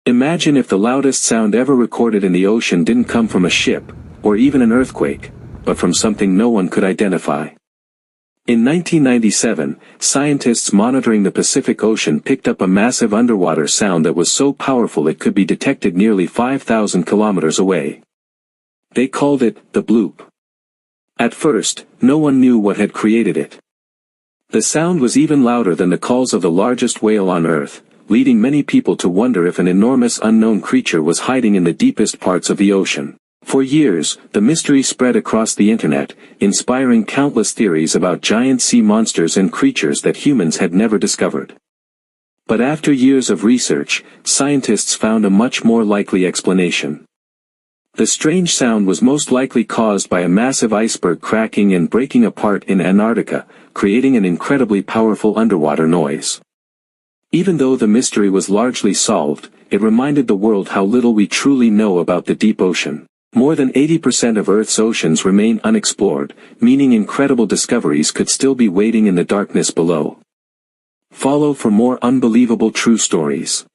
Imagine if the loudest sound ever recorded in the ocean didn't come from a ship, or even an earthquake, but from something no one could identify. In 1997, scientists monitoring the Pacific Ocean picked up a massive underwater sound that was so powerful it could be detected nearly 5,000 kilometers away. They called it the bloop. At first, no one knew what had created it. The sound was even louder than the calls of the largest whale on Earth, leading many people to wonder if an enormous unknown creature was hiding in the deepest parts of the ocean. For years, the mystery spread across the internet, inspiring countless theories about giant sea monsters and creatures that humans had never discovered. But after years of research, scientists found a much more likely explanation. The strange sound was most likely caused by a massive iceberg cracking and breaking apart in Antarctica, creating an incredibly powerful underwater noise. Even though the mystery was largely solved, it reminded the world how little we truly know about the deep ocean. More than 80% of Earth's oceans remain unexplored, meaning incredible discoveries could still be waiting in the darkness below. Follow for more unbelievable true stories.